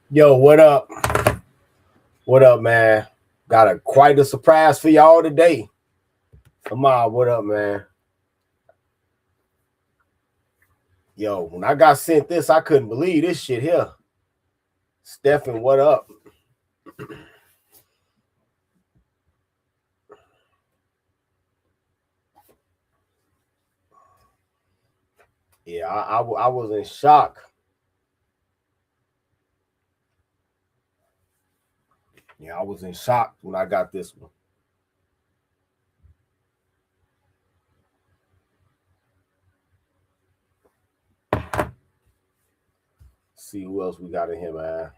Yo, what up? What up, man? Got quite a surprise for y'all today. Amal, what up, man? Yo, when I got sent this, I couldn't believe this shit here. Stefan, what up? Yeah, I was in shock. Yeah, I was in shock when I got this one. See who else we got in here, man.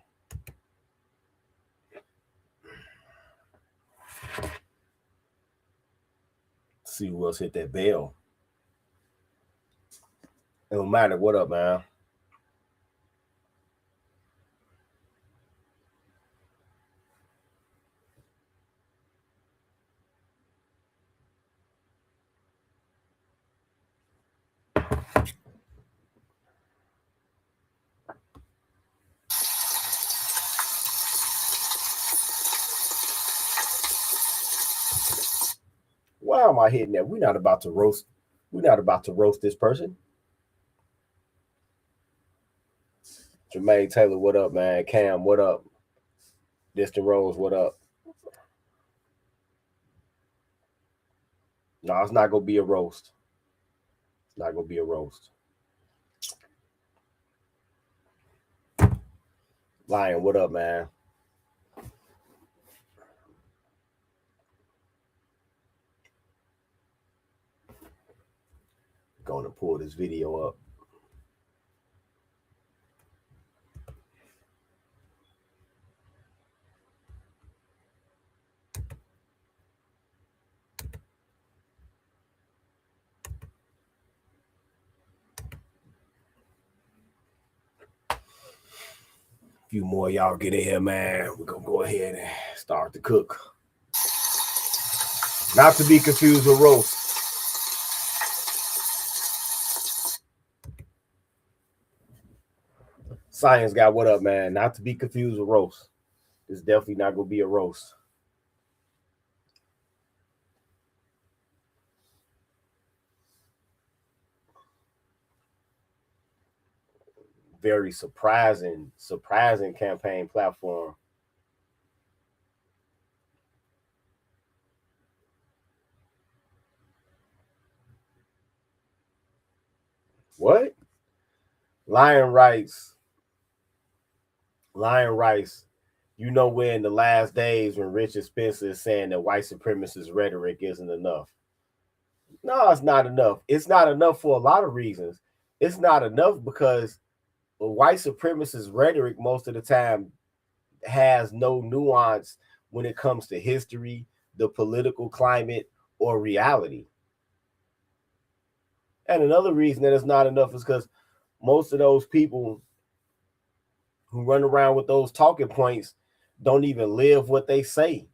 See who else hit that bell. It don't matter. What up, man? Why am I hitting that? We're not about to roast. We're not about to roast this person. Jermaine Taylor, what up, man? Cam, what up? Distant Rose, what up? No, it's not gonna be a roast. It's not gonna be a roast. Lion, what up, man? Going to pull this video up. A few more y'all get in here, man. We're gonna go ahead and start to cook. Not to be confused with roast. Science guy, what up, man? Not to be confused with roast. It's definitely not gonna be a roast. Very surprising campaign platform. What? Lion writes, you know we're in the last days when Richard Spencer is saying that white supremacist rhetoric isn't enough. No, it's not enough. It's not enough for a lot of reasons. It's not enough because white supremacist rhetoric most of the time has no nuance when it comes to history, the political climate, or reality. And another reason that it's not enough is because most of those people who run around with those talking points don't even live what they say.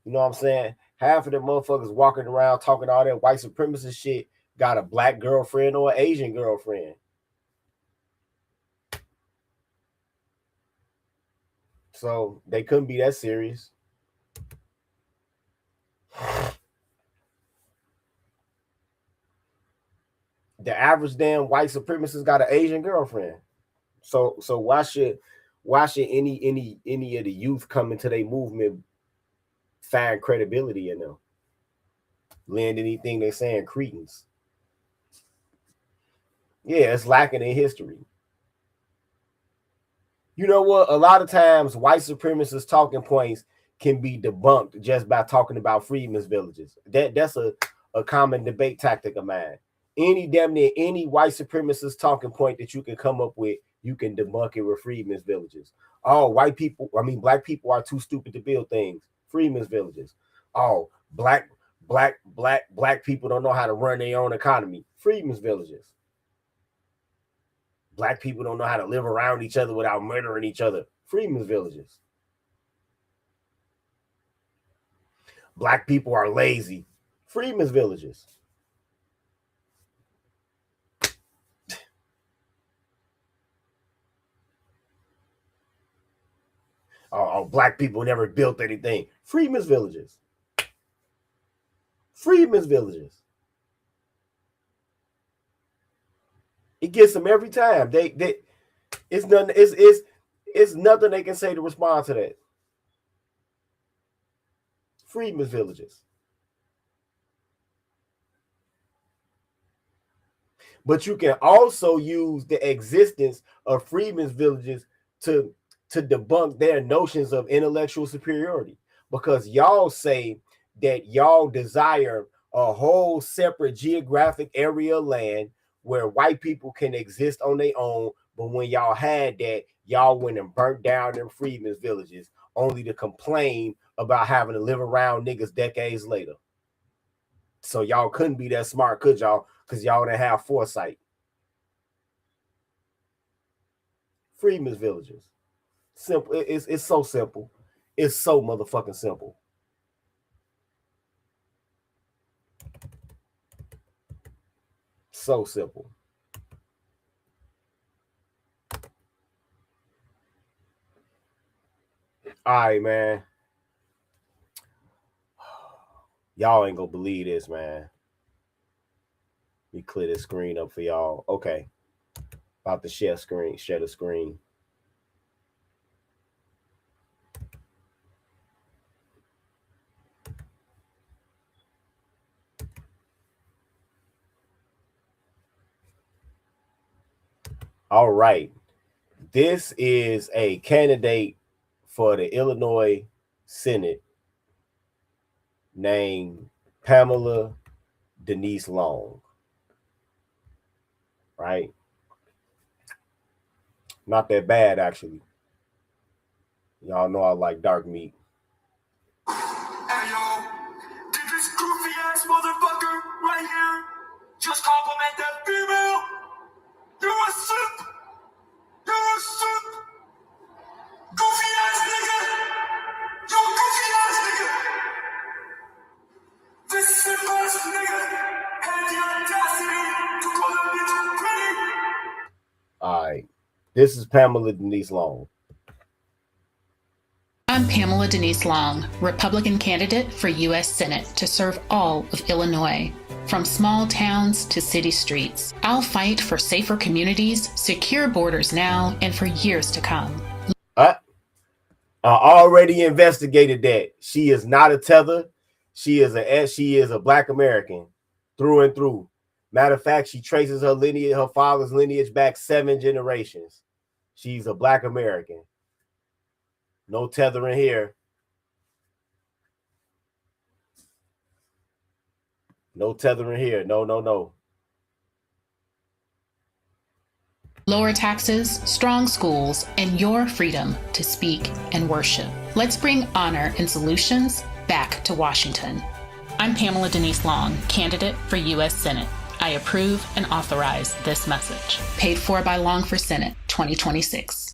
You know what I'm saying? Half of the motherfuckers walking around talking all that white supremacist shit got a black girlfriend or an Asian girlfriend. So they couldn't be that serious. The average damn white supremacist got an Asian girlfriend. So why should any of the youth coming to their movement find credibility in them? Lend anything they're saying credence. Yeah, it's lacking in history. You know what? A lot of times white supremacist talking points can be debunked just by talking about freedmen's villages. That's a common debate tactic of mine. Any damn near any white supremacist talking point that you can come up with, you can debunk it with freedmen's villages. Oh, black people are too stupid to build things. Freedmen's villages. Oh, black people don't know how to run their own economy. Freedmen's villages. Black people don't know how to live around each other without murdering each other. Freedmen's villages. Black people are lazy. Freedmen's villages. Black people never built anything. Freedmen's villages. Freedmen's villages. It gets them every time. It's nothing. It's nothing they can say to respond to that. Freedmen's villages. But you can also use the existence of freedmen's villages to debunk their notions of intellectual superiority, because y'all say that y'all desire a whole separate geographic area of land where white people can exist on their own. But when y'all had that, y'all went and burnt down them freedmen's villages only to complain about having to live around niggas decades later. So y'all couldn't be that smart, could y'all? Because y'all didn't have foresight. Freedmen's villages. Simple. It's so simple. It's so motherfucking simple. So simple. All right, man. Y'all ain't gonna believe this, man. Let me clear this screen up for y'all. Okay. About to share the screen. All right. This is a candidate for the Illinois Senate named Pamela Denise Long. Right? Not that bad, actually. Y'all know I like dark meat. Hey, yo, did this goofy ass motherfucker right here just compliment that female? You're a simp! You're a simp! Goofy ass nigga! You're a goofy ass nigga! This simp ass nigga had the audacity to call that bitch pretty! All right. This is Pamela Denise Long. I'm Pamela Denise Long, Republican candidate for U.S. Senate to serve all of Illinois. From small towns to city streets, I'll fight for safer communities, secure borders now, and for years to come. I already investigated that. She is not a tether. She is a Black American through and through. Matter of fact, she traces her father's lineage back 7 generations. She's a Black American. No tethering here. No tethering here. No. Lower taxes, strong schools, and your freedom to speak and worship. Let's bring honor and solutions back to Washington. I'm Pamela Denise Long, candidate for U.S. Senate. I approve and authorize this message. Paid for by Long for Senate 2026.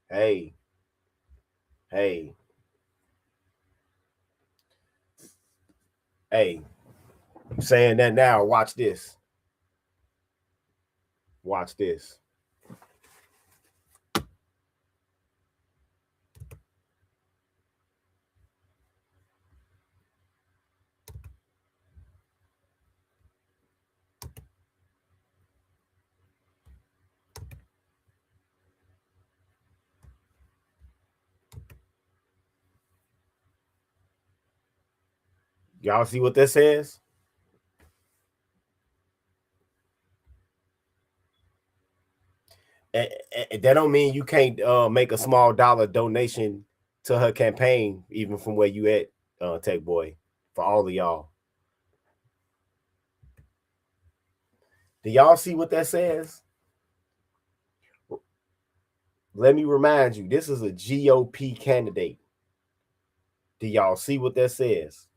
Hey. I'm saying that now. Watch this. Watch this. Y'all see what that says? And that don't mean you can't make a small dollar donation to her campaign, even from where you at, Tech Boy, for all of y'all. Do y'all see what that says? Let me remind you, this is a GOP candidate. Do y'all see what that says?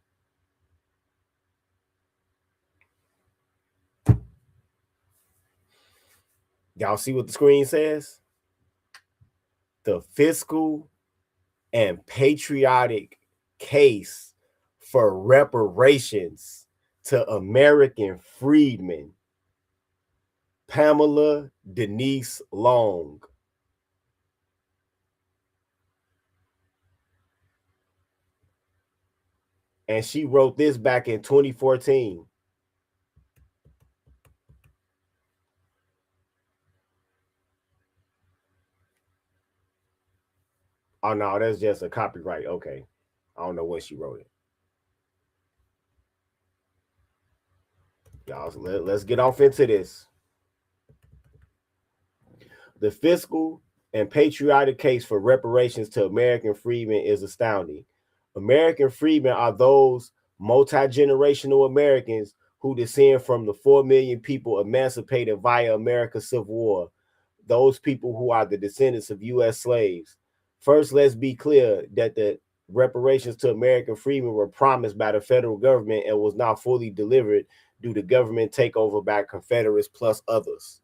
Y'all see what the screen says? The fiscal and patriotic case for reparations to American freedmen, Pamela Denise Long. And she wrote this back in 2014. Oh, no, that's just a copyright. Okay. I don't know when she wrote it. Y'all, let's get off into this. The fiscal and patriotic case for reparations to American freedmen is astounding. American freedmen are those multi-generational Americans who descend from the 4 million people emancipated via America's Civil War, those people who are the descendants of U.S. slaves. First, let's be clear that the reparations to American freedmen were promised by the federal government and was not fully delivered due to government takeover by Confederates plus others.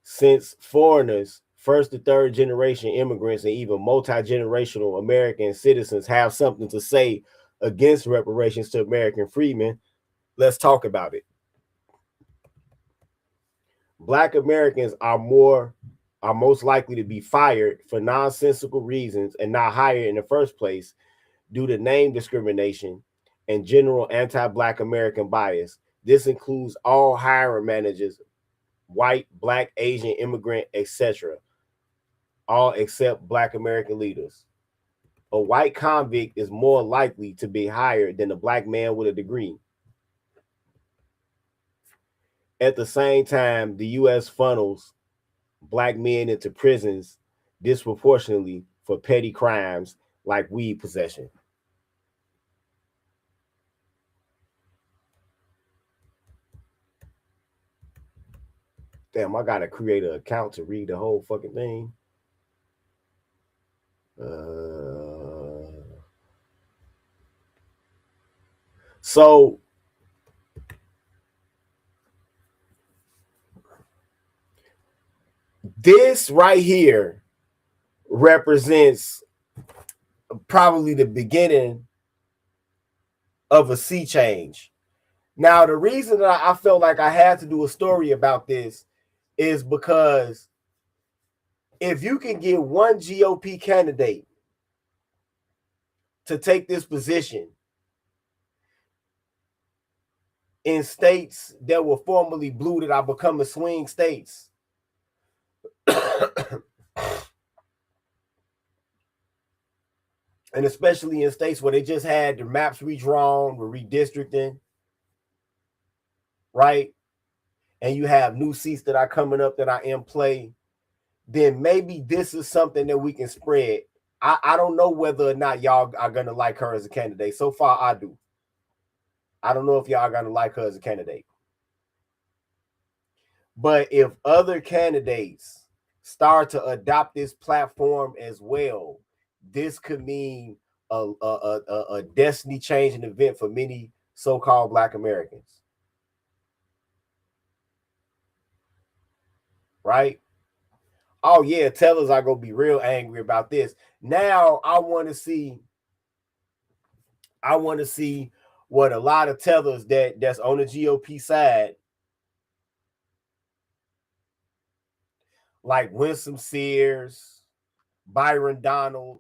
Since foreigners, first to third generation immigrants, and even multi-generational American citizens have something to say against reparations to American freedmen, let's talk about it. Black Americans are most likely to be fired for nonsensical reasons and not hired in the first place due to name discrimination and general anti-Black American bias. This includes all hiring managers, white, Black, Asian, immigrant, etc., all except Black American leaders. A white convict is more likely to be hired than a Black man with a degree. At the same time, the U.S. funnels Black men into prisons disproportionately for petty crimes like weed possession. Damn, I gotta create an account to read the whole fucking thing. So this right here represents probably the beginning of a sea change. Now, the reason that I felt like I had to do a story about this is because if you can get one GOP candidate to take this position in states that were formerly blue that are becoming swing states, and especially in states where they just had their maps redrawn, were redistricting, right? And you have new seats that are coming up that are in play, then maybe this is something that we can spread. I don't know whether or not y'all are going to like her as a candidate. So far, I do. I don't know if y'all are going to like her as a candidate. But if other candidates start to adopt this platform as well, this could mean a destiny changing event for many so-called Black Americans. Right? Oh yeah, tellers are gonna be real angry about this. Now I want to see what a lot of tellers that's on the GOP side, like Winsome Sears, Byron Donald,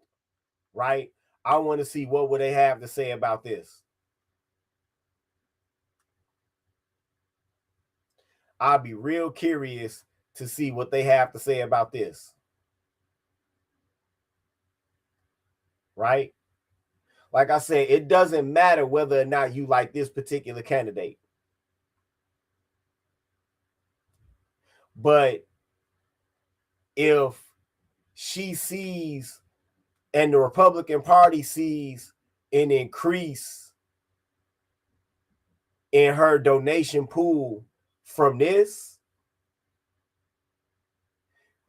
right? I want to see what would they have to say about this. I'll be real curious to see what they have to say about this. Right? Like I said, it doesn't matter whether or not you like this particular candidate. But if she sees and the Republican Party sees an increase in her donation pool from this,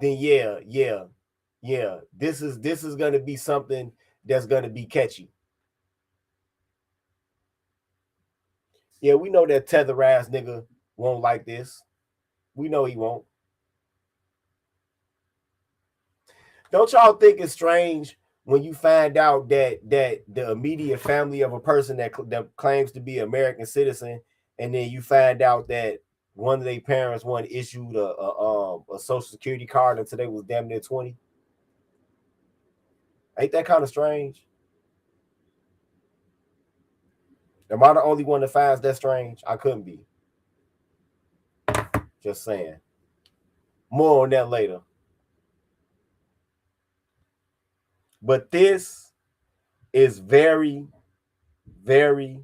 then yeah, this is going to be something that's going to be catchy. Yeah, we know that tether ass nigga won't like this. We know he won't. Don't y'all think it's strange when you find out that the immediate family of a person that claims to be an American citizen, and then you find out that one of their parents issued a social security card until they was damn near 20? Ain't that kind of strange? Am I the only one that finds that strange? I couldn't be. Just saying. More on that later. But this is very, very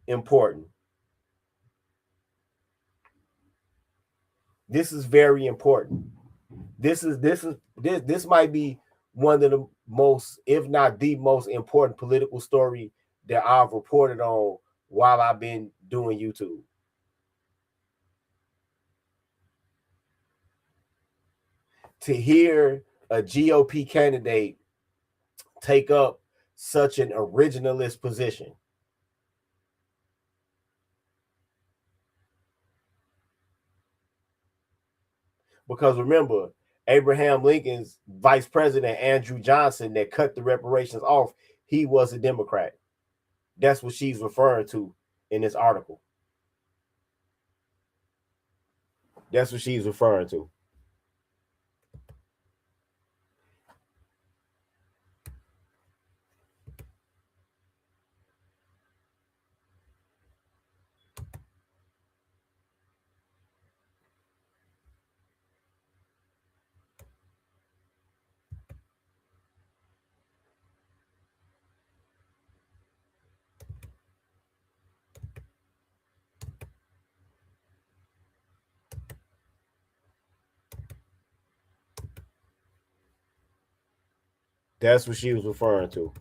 important. This is very important. This might be one of the most, if not the most important political story that I've reported on while I've been doing YouTube. To hear a GOP candidate take up such an originalist position. Because remember, Abraham Lincoln's vice president, Andrew Johnson, that cut the reparations off, he was a Democrat. That's what she's referring to in this article. That's what she's referring to. That's what she was referring to.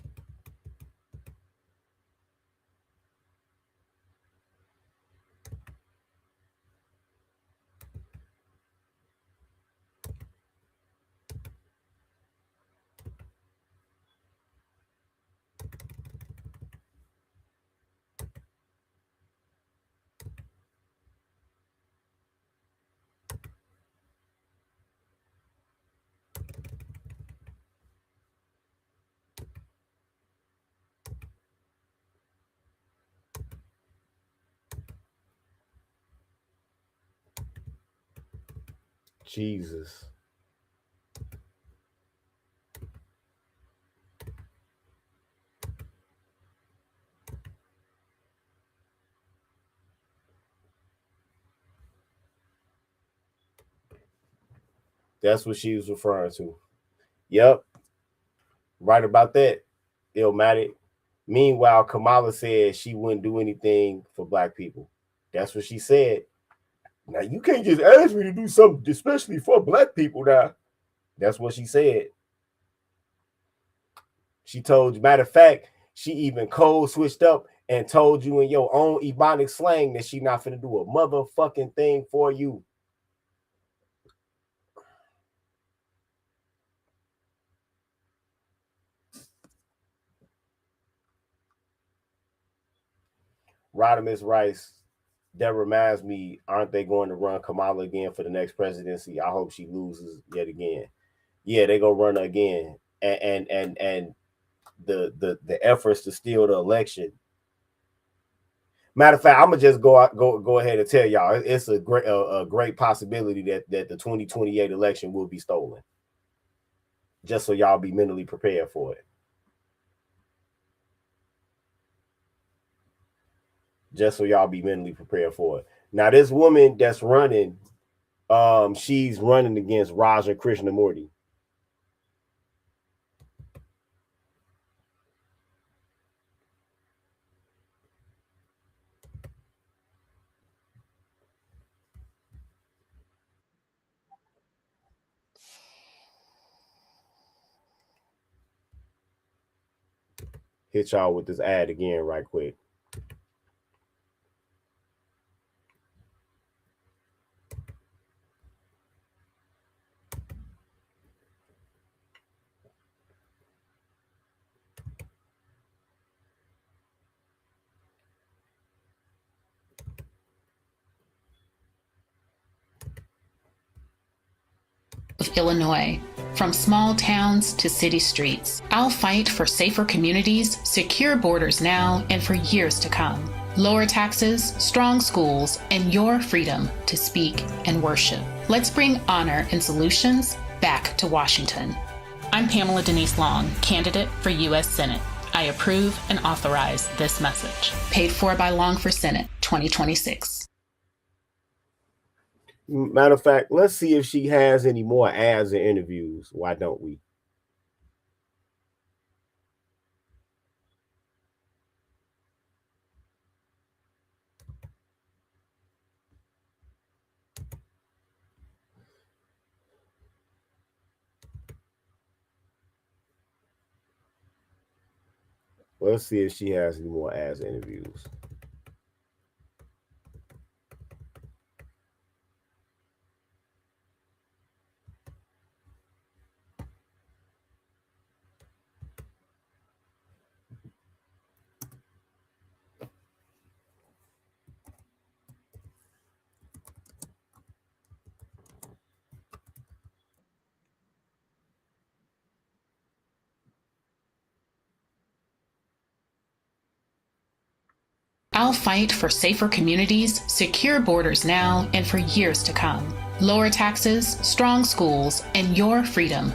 Jesus. That's what she was referring to. Yep. Right about that, Illmatic. Meanwhile, Kamala said she wouldn't do anything for black people. That's what she said. Now, you can't just ask me to do something, especially for black people now. That's what she said. She told you, matter of fact, she even code switched up and told you in your own Ebonic slang that she not finna do a motherfucking thing for you. Rodimus Rice, that reminds me, aren't they going to run Kamala again for the next presidency? I hope she loses yet again. Yeah, they gonna run her again. And the efforts to steal the election. Matter of fact, I'm gonna just go ahead and tell y'all it's a great possibility that the 2028 election will be stolen. Just so y'all be mentally prepared for it. Just so y'all be mentally prepared for it. Now, this woman that's running, she's running against Raja Krishnamurti. Hit y'all with this ad again right quick. Of Illinois. From small towns to city streets, I'll fight for safer communities, secure borders now, and for years to come. Lower taxes, strong schools, and your freedom to speak and worship. Let's bring honor and solutions back to Washington. I'm Pamela Denise Long, candidate for U.S. Senate. I approve and authorize this message. Paid for by Long for Senate 2026. Matter of fact, let's see if she has any more ads and interviews. Why don't we? Let's see if she has any more ads and interviews. I'll fight for safer communities, secure borders now, and for years to come. Lower taxes, strong schools, and your freedom.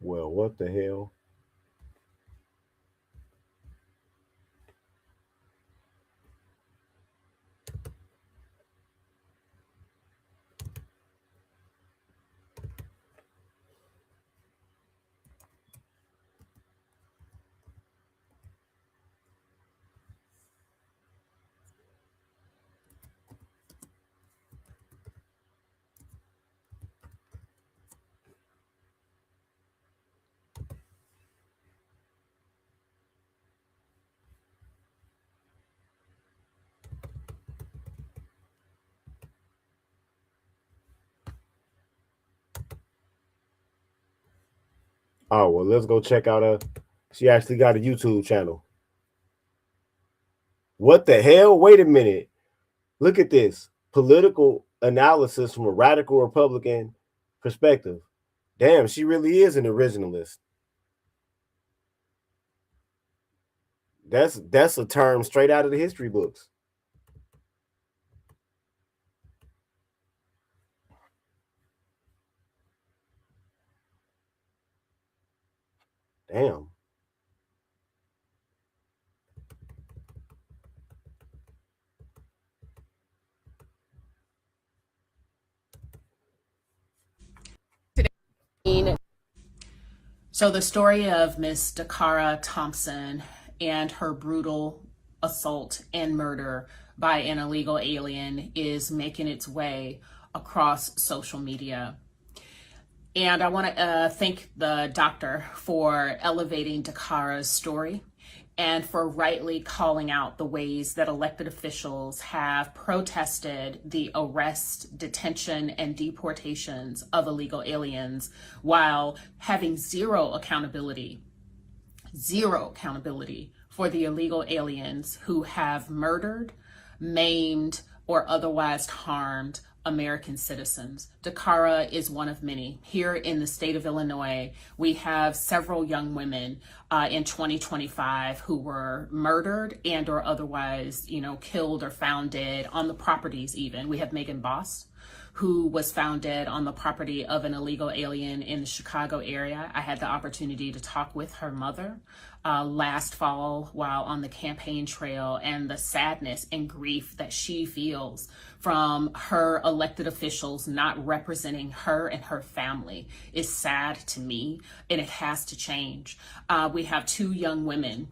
Well, what the hell? Oh, well, let's go check out her. She actually got a YouTube channel. What the hell? Wait a minute. Look at this. Political analysis from a radical Republican perspective. Damn, she really is an originalist. That's a term straight out of the history books. Damn. So the story of Miss Dakara Thompson and her brutal assault and murder by an illegal alien is making its way across social media. And I want to thank the doctor for elevating Dakara's story and for rightly calling out the ways that elected officials have protested the arrest, detention, and deportations of illegal aliens while having zero accountability for the illegal aliens who have murdered, maimed, or otherwise harmed American citizens. Dakara is one of many. Here in the state of Illinois, we have several young women in 2025 who were murdered and or otherwise, killed or found dead on the properties even. We have Megan Boss, who was found dead on the property of an illegal alien in the Chicago area. I had the opportunity to talk with her mother last fall while on the campaign trail, and the sadness and grief that she feels from her elected officials not representing her and her family is sad to me, and it has to change. We have two young women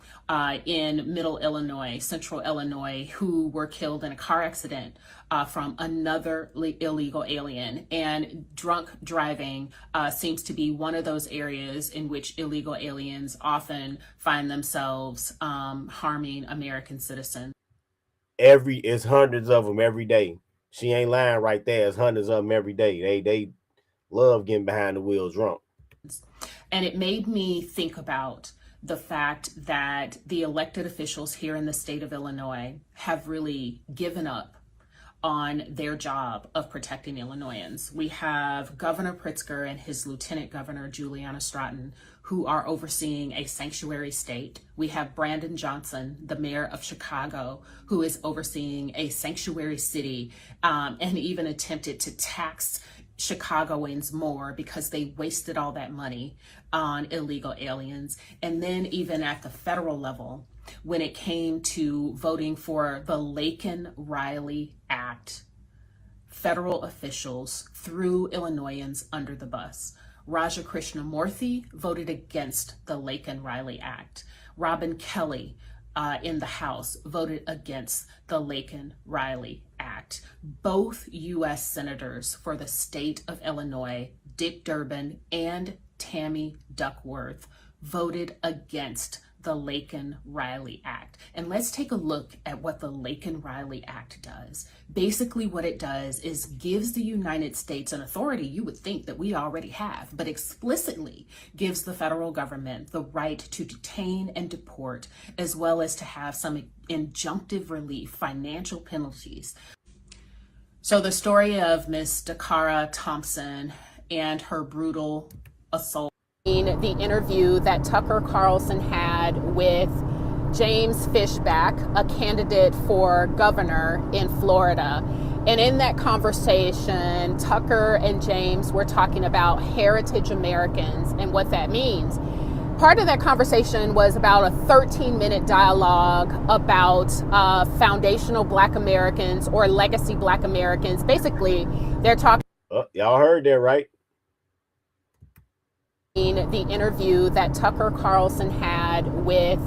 in Middle Illinois, Central Illinois, who were killed in a car accident from another illegal alien. And drunk driving seems to be one of those areas in which illegal aliens often find themselves harming American citizens. It's hundreds of them every day. She ain't lying right there. It's hundreds of them every day. They love getting behind the wheel drunk. And it made me think about the fact that the elected officials here in the state of Illinois have really given up on their job of protecting Illinoisans. We have Governor Pritzker and his Lieutenant Governor Juliana Stratton, who are overseeing a sanctuary state. We have Brandon Johnson, the mayor of Chicago, who is overseeing a sanctuary city and even attempted to tax Chicagoans more because they wasted all that money on illegal aliens. And then even at the federal level, when it came to voting for the Laken-Riley Act, federal officials threw Illinoisans under the bus. Raja Krishnamurthy voted against the Laken-Riley Act. Robin Kelly in the House voted against the Laken-Riley Act. Both U.S. senators for the state of Illinois, Dick Durbin and Tammy Duckworth, voted against the Laken-Riley Act. And let's take a look at what the Laken-Riley Act does. Basically what it does is gives the United States an authority you would think that we already have, but explicitly gives the federal government the right to detain and deport, as well as to have some injunctive relief, financial penalties. So the story of Miss Dakara Thompson and her brutal assault. The interview that Tucker Carlson had with James Fishback, a candidate for governor in Florida. And in that conversation, Tucker and James were talking about heritage Americans and what that means. Part of that conversation was about a 13-minute dialogue about foundational Black Americans or legacy Black Americans. Basically, they're talking. Y'all heard that, right? The interview that Tucker Carlson had with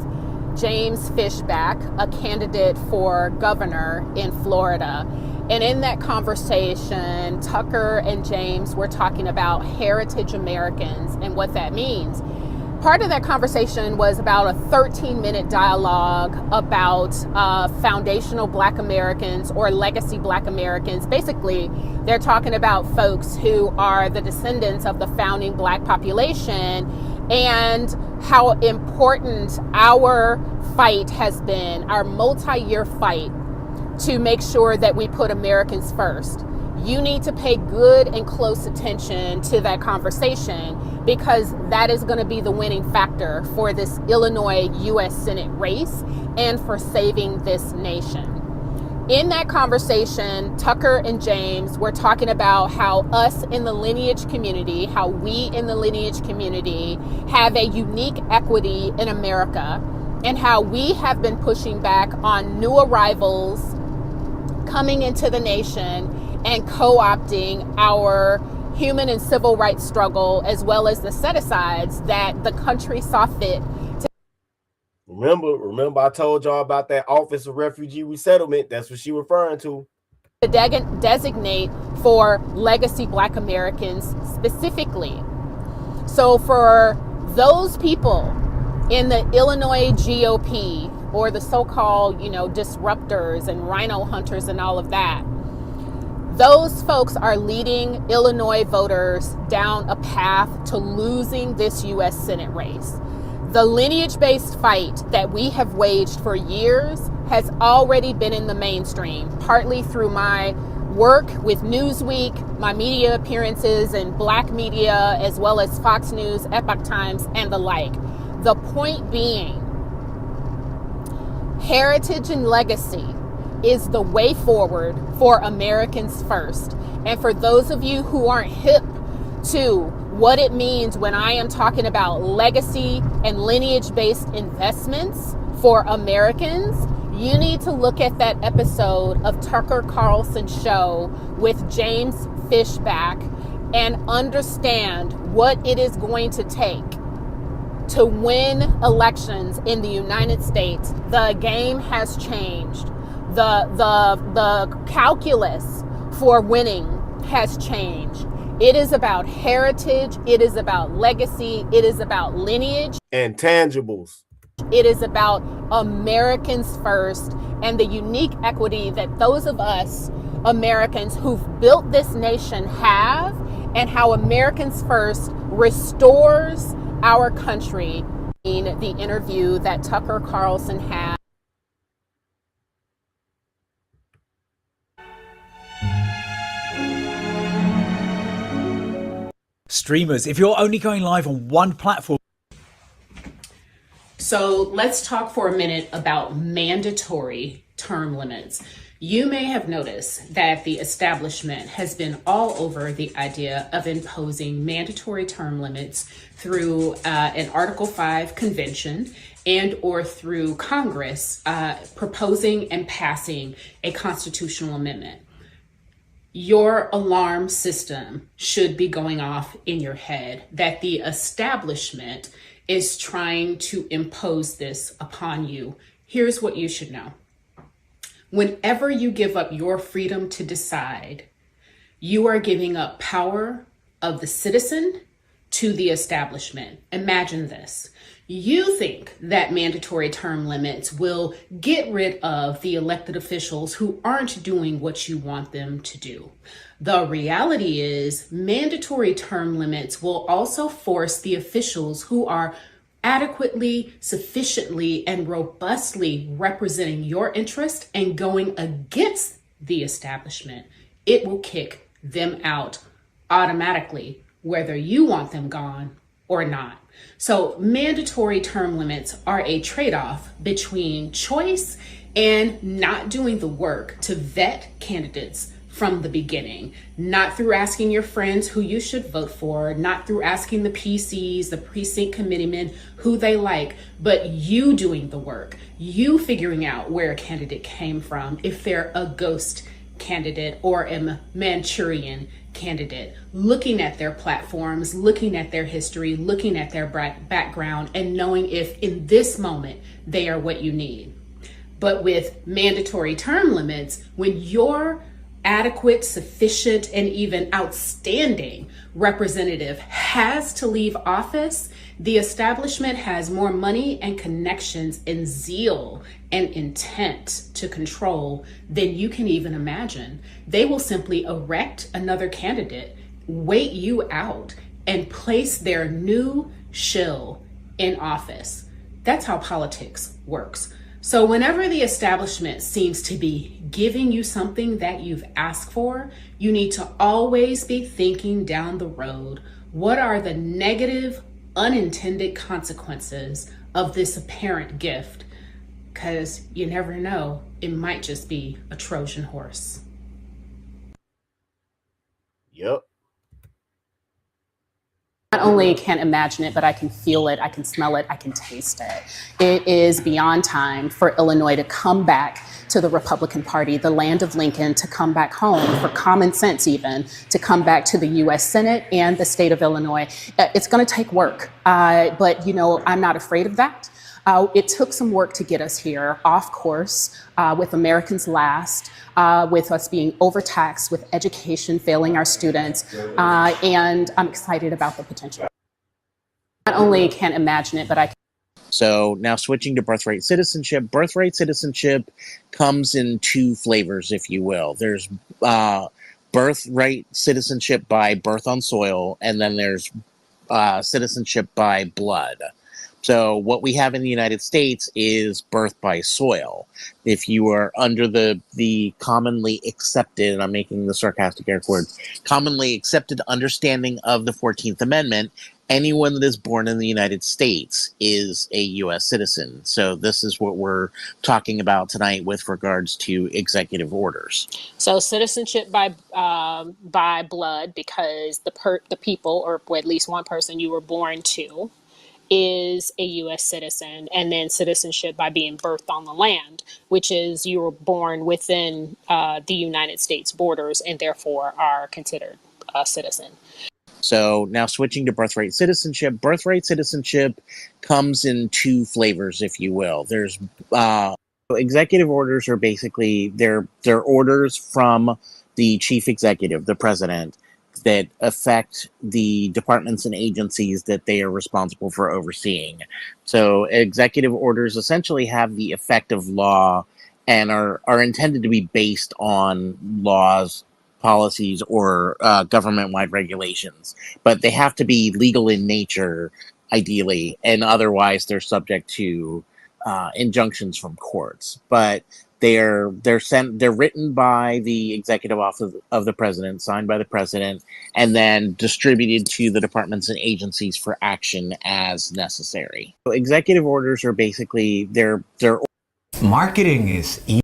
James Fishback, a candidate for governor in Florida. And in that conversation, Tucker and James were talking about heritage Americans and what that means. Part of that conversation was about a 13-minute dialogue about foundational Black Americans or legacy Black Americans. Basically, they're talking about folks who are the descendants of the founding Black population and how important our fight has been, our multi-year fight to make sure that we put Americans first. You need to pay good and close attention to that conversation because that is going to be the winning factor for this Illinois U.S. Senate race and for saving this nation. In that conversation, Tucker and James were talking about how us in the lineage community, how we in the lineage community have a unique equity in America and how we have been pushing back on new arrivals coming into the nation and co-opting our human and civil rights struggle, as well as the set-asides that the country saw fit to. Remember I told y'all about that Office of Refugee Resettlement. That's what she referring to. Designate for legacy Black Americans specifically. So for those people in the Illinois GOP or the so-called, disruptors and rhino hunters and all of that, those folks are leading Illinois voters down a path to losing this U.S. Senate race. The lineage-based fight that we have waged for years has already been in the mainstream, partly through my work with Newsweek, my media appearances in Black media, as well as Fox News, Epoch Times, and the like. The point being, heritage and legacy is the way forward for Americans first. And for those of you who aren't hip to what it means when I am talking about legacy and lineage-based investments for Americans, you need to look at that episode of Tucker Carlson's show with James Fishback and understand what it is going to take to win elections in the United States. The game has changed. The calculus for winning has changed. It is about heritage. It is about legacy. It is about lineage. And tangibles. It is about Americans first and the unique equity that those of us Americans who've built this nation have, and how Americans first restores our country. In the interview that Tucker Carlson had. Streamers, if you're only going live on one platform. So let's talk for a minute about mandatory term limits. You may have noticed that the establishment has been all over the idea of imposing mandatory term limits through an Article 5 convention and or through Congress proposing and passing a constitutional amendment. Your alarm system should be going off in your head that the establishment is trying to impose this upon you. Here's what you should know. Whenever you give up your freedom to decide, you are giving up power of the citizen to the establishment. Imagine this. You think that mandatory term limits will get rid of the elected officials who aren't doing what you want them to do. The reality is mandatory term limits will also force the officials who are adequately, sufficiently, and robustly representing your interest and going against the establishment. It will kick them out automatically, whether you want them gone or not. So mandatory term limits are a trade-off between choice and not doing the work to vet candidates from the beginning, not through asking your friends who you should vote for, not through asking the PCs, the precinct committeemen, who they like, but you doing the work, you figuring out where a candidate came from, if they're a ghost candidate or a Manchurian candidate, looking at their platforms, looking at their history, looking at their background, and knowing if in this moment they are what you need. But with mandatory term limits, when your adequate, sufficient, and even outstanding representative has to leave office, the establishment has more money and connections and zeal and intent to control than you can even imagine. They will simply erect another candidate, wait you out, and place their new shill in office. That's how politics works. So whenever the establishment seems to be giving you something that you've asked for, you need to always be thinking down the road, what are the negative, unintended consequences of this apparent gift? Because you never know, it might just be a Trojan horse. Yep. Not only can imagine it, but I can feel it, I can smell it, I can taste it. It is beyond time for Illinois to come back to the Republican Party, the land of Lincoln, to come back home, for common sense even, to come back to the U.S. Senate and the state of Illinois. It's going to take work, but I'm not afraid of that. It took some work to get us here, off course, with Americans Last, with us being overtaxed, with education failing our students, and I'm excited about the potential. Not only can imagine it, but I can. So now switching to birthright citizenship. Birthright citizenship comes in two flavors, if you will. There's birthright citizenship by birth on soil, and then there's citizenship by blood. So what we have in the United States is birth by soil. If you are under the commonly accepted, and I'm making the sarcastic air quotes, commonly accepted understanding of the 14th Amendment, anyone that is born in the United States is a U.S. citizen. So this is what we're talking about tonight with regards to executive orders. So citizenship by blood, because the people, or at least one person you were born to, is a U.S. citizen, and then citizenship by being birthed on the land, which is you were born within the United States borders and therefore are considered a citizen. So now switching to birthright citizenship. Birthright citizenship comes in two flavors, if you will. There's executive orders are basically they're orders from the chief executive, the president, that affect the departments and agencies that they are responsible for overseeing. So executive orders essentially have the effect of law and are intended to be based on laws, policies, or government-wide regulations. But they have to be legal in nature, ideally, and otherwise they're subject to injunctions from courts. But they're written by the executive office of the president, signed by the president, and then distributed to the departments and agencies for action as necessary. So executive orders are basically they're marketing is easy.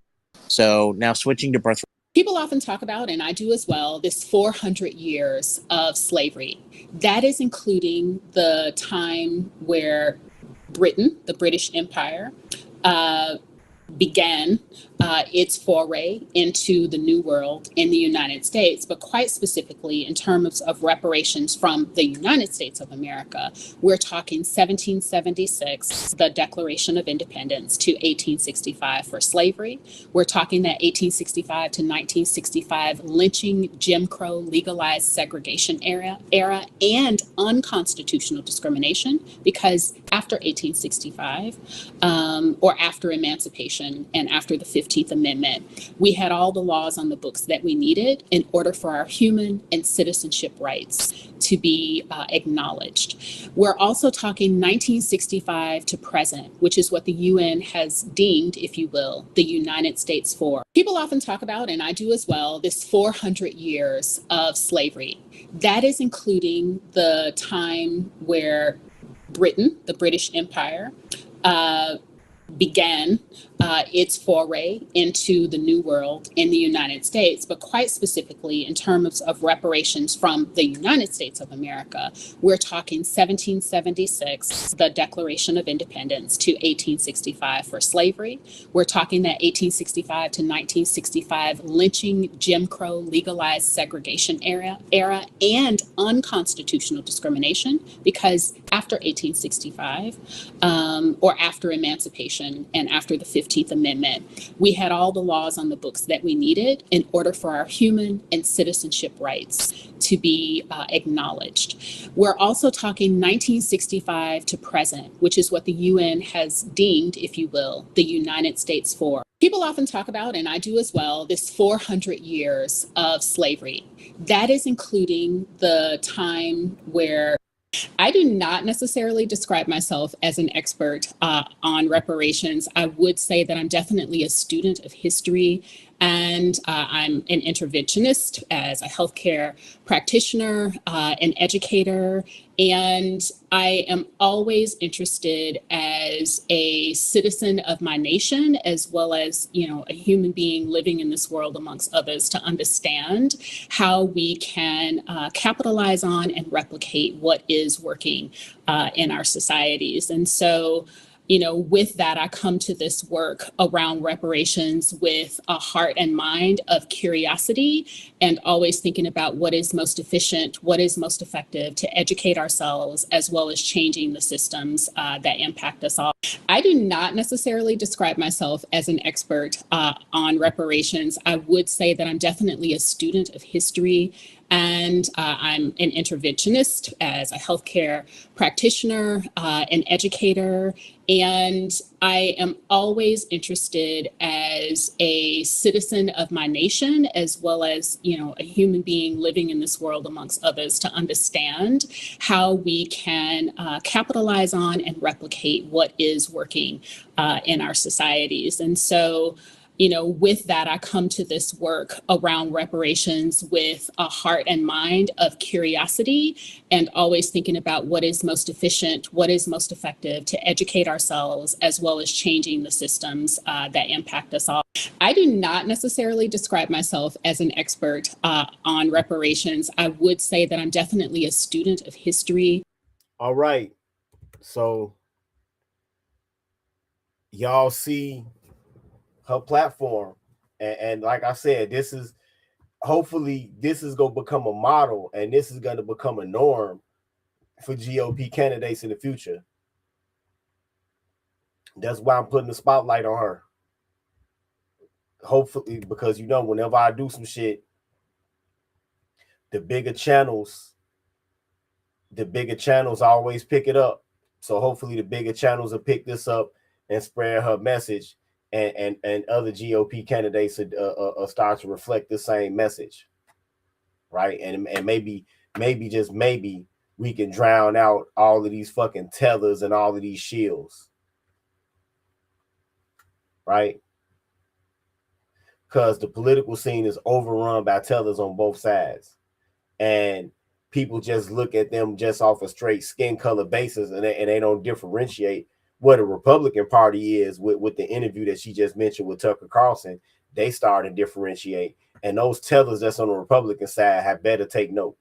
So now switching to birthright. People often talk about, and I do as well, this 400 years of slavery. That is including the time where Britain, the British Empire, began its foray into the New World in the United States, but quite specifically in terms of reparations from the United States of America, we're talking 1776, the Declaration of Independence, to 1865 for slavery. We're talking that 1865 to 1965 lynching, Jim Crow, legalized segregation era and unconstitutional discrimination, because after 1865, or after emancipation and after the 15th Amendment, we had all the laws on the books that we needed in order for our human and citizenship rights to be acknowledged. We're also talking 1965 to present, which is what the UN has deemed, if you will, the United States for. People often talk about, and I do as well, this 400 years of slavery. That is including the time where Britain, the British Empire, began its foray into the New World in the United States, but quite specifically in terms of reparations from the United States of America, we're talking 1776, the Declaration of Independence, to 1865 for slavery. We're talking that 1865 to 1965 lynching, Jim Crow, legalized segregation era and unconstitutional discrimination, because after 1865, or after emancipation and after the 15th Amendment, we had all the laws on the books that we needed in order for our human and citizenship rights to be acknowledged. We're also talking 1965 to present, which is what the UN has deemed, if you will, the United States for. People often talk about, and I do as well, this 400 years of slavery. That is including the time where I do not necessarily describe myself as an expert on reparations. I would say that I'm definitely a student of history, and I'm an interventionist as a healthcare practitioner, an educator, and I am always interested as a citizen of my nation, as well as, a human being living in this world amongst others, to understand how we can capitalize on and replicate what is working in our societies. And so, with that, I come to this work around reparations with a heart and mind of curiosity, and always thinking about what is most efficient, what is most effective to educate ourselves, as well as changing the systems that impact us all. I do not necessarily describe myself as an expert on reparations. I would say that I'm definitely a student of history, and I'm an interventionist as a healthcare practitioner, an educator, and I am always interested as a citizen of my nation, as well as, a human being living in this world amongst others, to understand how we can capitalize on and replicate what is working in our societies. And so, with that, I come to this work around reparations with a heart and mind of curiosity, and always thinking about what is most efficient, what is most effective to educate ourselves, as well as changing the systems that impact us all. I do not necessarily describe myself as an expert on reparations. I would say that I'm definitely a student of history. All right. So y'all see her platform, and like I said, hopefully this is going to become a model, and this is going to become a norm for GOP candidates in the future. That's why I'm putting the spotlight on her. Hopefully, because whenever I do some shit, the bigger channels always pick it up. So hopefully the bigger channels will pick this up and spread her message, and other GOP candidates start to reflect the same message, right? And maybe just maybe we can drown out all of these fucking tethers and all of these shields, right? Because the political scene is overrun by tethers on both sides, and people just look at them just off a straight skin color basis, and they don't differentiate what a Republican Party is with the interview that she just mentioned with Tucker Carlson. they start to differentiate. And those tellers that's on the Republican side have better take note.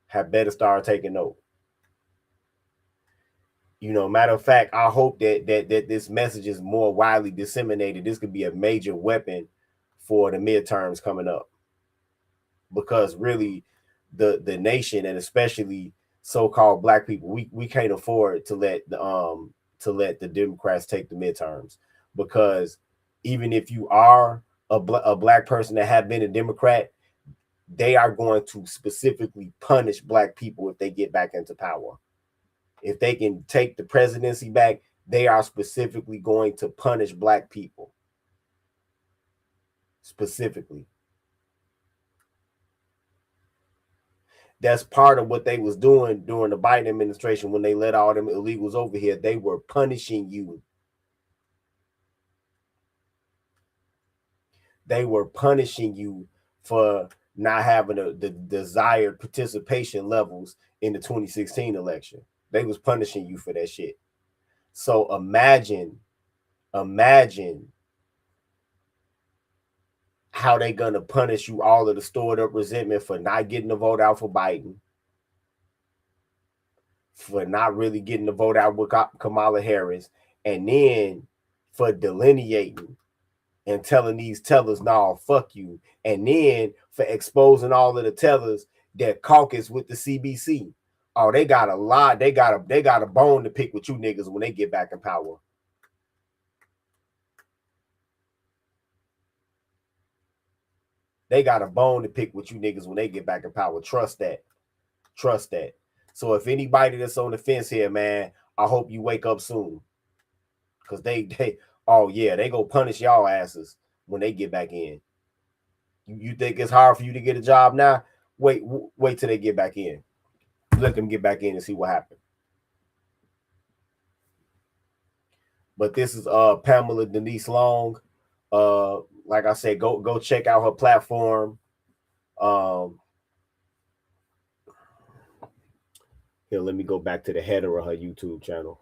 Have better start taking note. You know, matter of fact, I hope that this message is more widely disseminated. This could be a major weapon for the midterms coming up, because really the nation, and especially so-called black people, we can't afford to let the Democrats take the midterms, because even if you are a black person that have been a Democrat, they are going to specifically punish black people if they get back into power. If they can take the presidency back, they are specifically going to punish black people. Specifically. That's part of what they was doing during the Biden administration when they let all them illegals over here. They were punishing you. They were punishing you for not having the desired participation levels in the 2016 election. They was punishing you for that shit. So imagine how they gonna punish you, all of the stored up resentment for not getting the vote out for Biden, for not really getting the vote out with Kamala Harris, and then for delineating and telling these tellers, nah, fuck you, and then for exposing all of the tellers that caucus with the CBC. Oh, they got a lot. They got a bone to pick with you niggas when they get back in power. They got a bone to pick with you niggas when they get back in power. Trust that. Trust that. So if anybody that's on the fence here, man, I hope you wake up soon. Because they go punish y'all asses when they get back in. You think it's hard for you to get a job now? Wait till they get back in. Let them get back in and see what happens. But this is Pamela Denise Long. Like I said, go check out her platform. Here, let me go back to the header of her YouTube channel.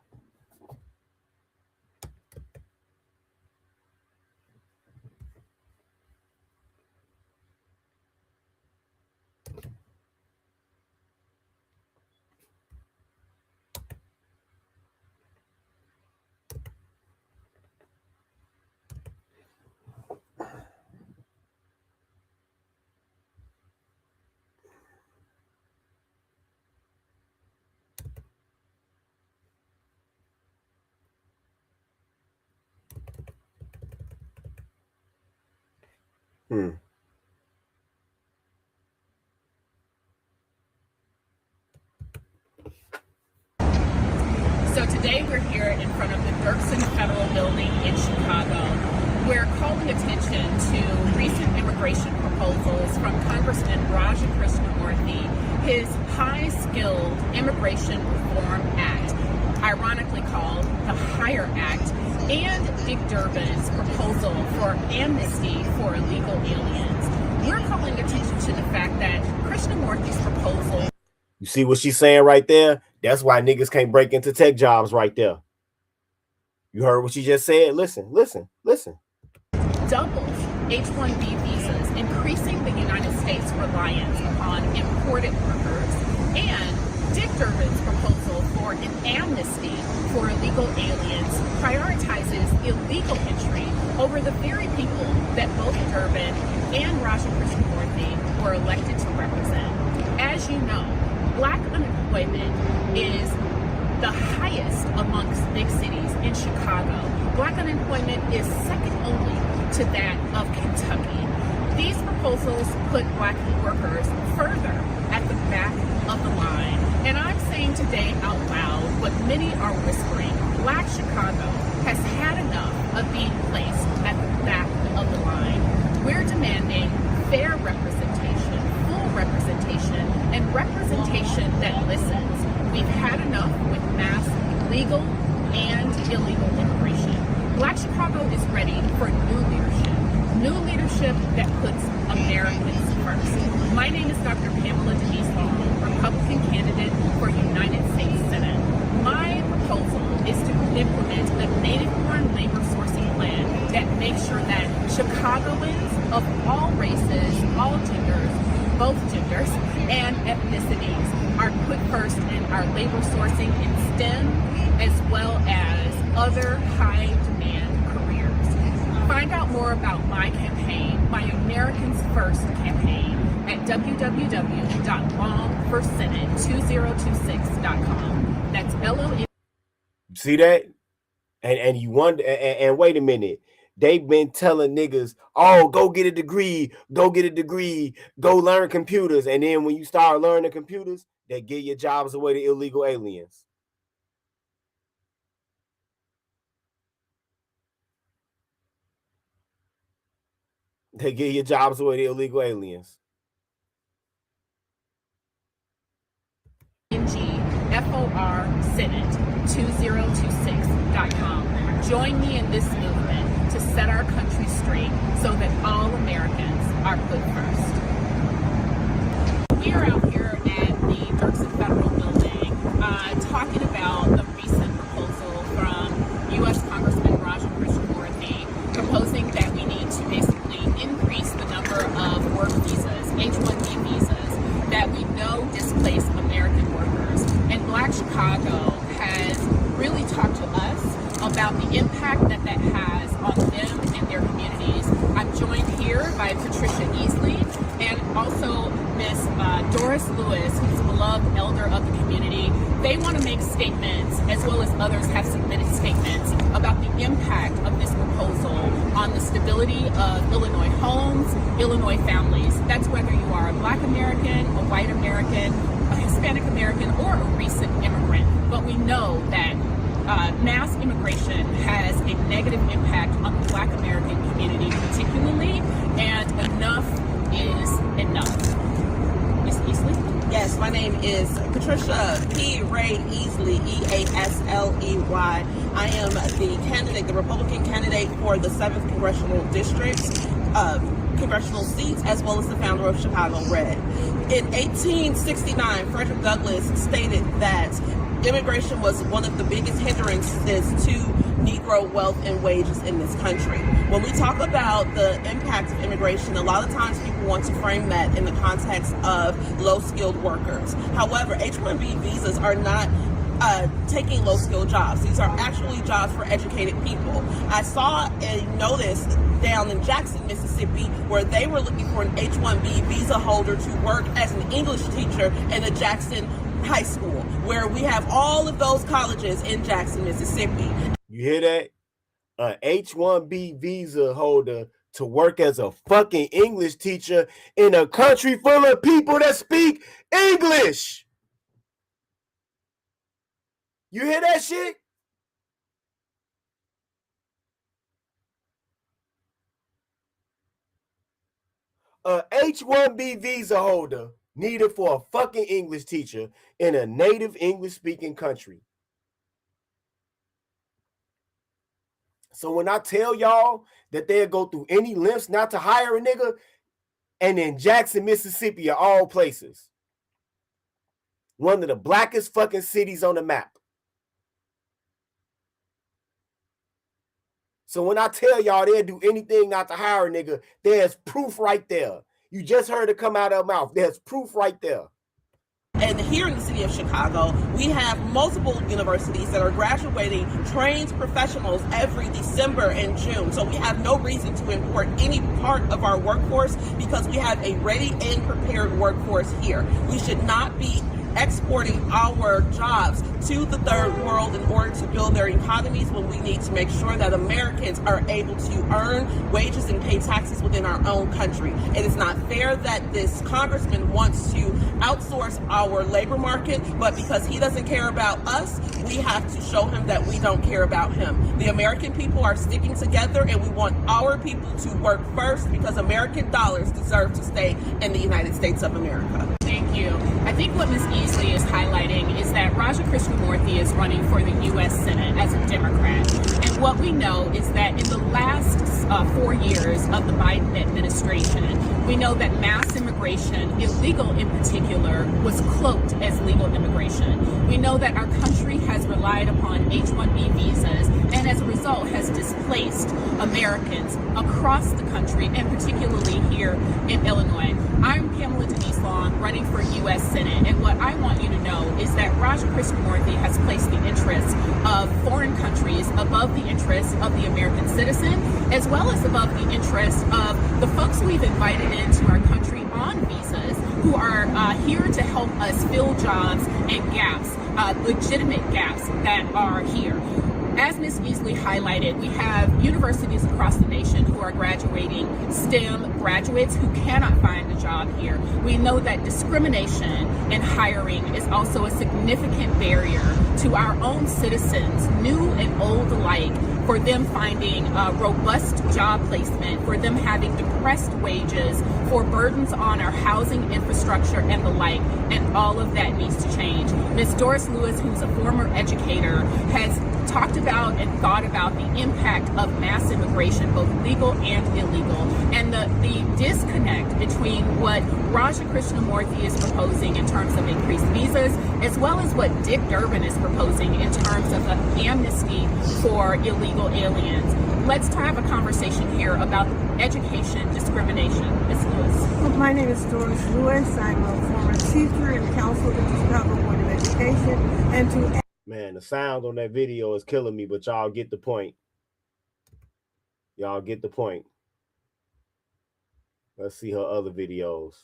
So today we're here in front of the Dirksen Federal Building in Chicago. We're calling attention to recent immigration proposals from Congressman Raja Krishnamurthy, his high-skilled Immigration Reform Act, ironically called the HIRE Act, and Dick Durbin's proposal for amnesty for illegal aliens. We're calling attention to the fact that Krishnamurthy's proposal... You see what she's saying right there? That's why niggas can't break into tech jobs right there. You heard what she just said? Listen. Doubles H-1B visas, increasing the United States' reliance upon imported workers, and Dick Durbin's proposal for an amnesty for illegal aliens prioritizes illegal entry over the very people that both Durbin and Raja Krishnamurthy were elected to represent. As you know, Black unemployment is the highest amongst big cities in Chicago. Black unemployment is second only to that of Kentucky. These proposals put Black workers further at the back of the line. And I'm saying today out loud what many are whispering: Black Chicago has had enough of being placed at the back of the line. We're demanding fair representation, full representation, and representation that listens. We've had enough with mass legal and illegal immigration. Black Chicago is ready for new leadership that puts Americans first. My name is Dr. Pamela Denise Long, Republican candidate for United States Senate. My proposal is to implement a native-born labor sourcing plan that makes sure that Chicagoans of all races, all genders, both genders, and ethnicities are put first in our labor sourcing in STEM, as well as other high demand careers. Find out more about my campaign, my Americans First campaign, at www.longforsenate2026.com. That's LON. See that? And you wonder, and wait a minute. They've been telling niggas, oh, go get a degree, go learn computers. And then when you start learning computers, they give your jobs away to illegal aliens. They give your jobs away to illegal aliens. FOR Senate 2026.com. Join me in this movement to set our country straight so that all Americans are put first. We are out here at the Dirksen Federal Building talking about the recent proposal from U.S. Congressman Raja Krishnamoorthi proposing that we need to basically increase the number of work visas, H-1B visas, that we know displace American workers. And Black Chicago has really talked to us about the impact that has on them and their communities. I'm joined here by Patricia Easley and also Miss Doris Lewis, who's a beloved elder of the community. They want to make statements, as well as others have submitted statements, about the impact of this proposal on the stability of Illinois homes, Illinois families. That's whether you are a Black American, a white American, a Hispanic American, or a recent immigrant. But we know that mass immigration has a negative impact on the Black American community particularly, and enough is enough. Ms. Easley? Yes, my name is Patricia P. Ray Easley, E-A-S-L-E-Y. I am the candidate, the Republican candidate for the 7th Congressional District, congressional seats, as well as the founder of Chicago Red. In 1869, Frederick Douglass stated that immigration was one of the biggest hindrances to Negro wealth and wages in this country. When we talk about the impact of immigration, a lot of times people want to frame that in the context of low-skilled workers. However, H-1B visas are not taking low-skilled jobs. These are actually jobs for educated people. I saw a notice down in Jackson, Mississippi, where they were looking for an H-1B visa holder to work as an English teacher in a Jackson high school, where we have all of those colleges in Jackson, Mississippi. You hear that? An H-1B visa holder to work as a fucking English teacher in a country full of people that speak English. You hear that shit? A H-1B visa holder needed for a fucking English teacher in a native English-speaking country. So when I tell y'all that they'll go through any lengths not to hire a nigga, and in Jackson, Mississippi, of all places, one of the blackest fucking cities on the map. So when I tell y'all they'll do anything not to hire a nigga, there's proof right there. You just heard it come out of her mouth. There's proof right there. And here in the city of Chicago, we have multiple universities that are graduating trained professionals every December and June. So we have no reason to import any part of our workforce because we have a ready and prepared workforce here. We should not be exporting our jobs to the third world in order to build their economies when we need to make sure that Americans are able to earn wages and pay taxes within our own country. It is not fair that this congressman wants to outsource our labor market, but because he doesn't care about us, we have to show him that we don't care about him. The American people are sticking together, and we want our people to work first because American dollars deserve to stay in the United States of America. Thank you. I think what Ms. Easley is highlighting is that Raja Krishnamoorthi is running for the U.S. Senate as a Democrat. And what we know is that in the last 4 years of the Biden administration, we know that mass immigration, illegal in particular, was cloaked as legal immigration. We know that our country has relied upon H-1B visas, and as a result, result has displaced Americans across the country, and particularly here in Illinois. I'm Pamela Denise Long, running for U.S. Senate, and what I want you to know is that Raja Krishnamurthy has placed the interests of foreign countries above the interests of the American citizen, as well as above the interests of the folks we've invited into our country on visas, who are here to help us fill jobs and gaps, legitimate gaps that are here. As Ms. Easley highlighted, we have universities across the nation who are graduating STEM graduates who cannot find a job here. We know that discrimination in hiring is also a significant barrier to our own citizens, new and old alike, for them finding robust job placement, for them having depressed wages, for burdens on our housing infrastructure and the like, and all of that needs to change. Ms. Doris Lewis, who's a former educator, has talked about and thought about the impact of mass immigration, both legal and illegal, and the disconnect between what Raja Krishnamurthy is proposing in terms of increased visas, as well as what Dick Durbin is proposing in terms of an amnesty for illegal aliens. Let's have a conversation here about education discrimination. Ms. Lewis. Well, my name is Doris Lewis. I'm a former teacher and counselor at the Chicago Board of Education, and to Man, the sound on that video is killing me, but y'all get the point. Y'all get the point. Let's see her other videos.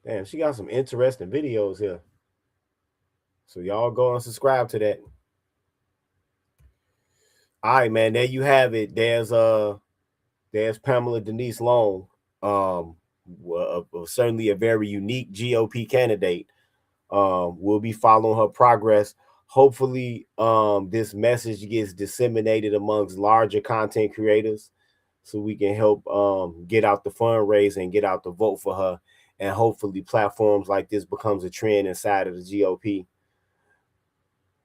Damn, she got some interesting videos here. So y'all go and subscribe to that. All right, man. There you have it. There's Pamela Denise Long. Certainly a very unique GOP candidate. We'll be following her progress. Hopefully, this message gets disseminated amongst larger content creators, so we can help get out the fundraiser and get out the vote for her. And hopefully platforms like this becomes a trend inside of the GOP.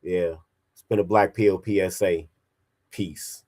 Yeah, it's been a Black Pill PSA. Peace.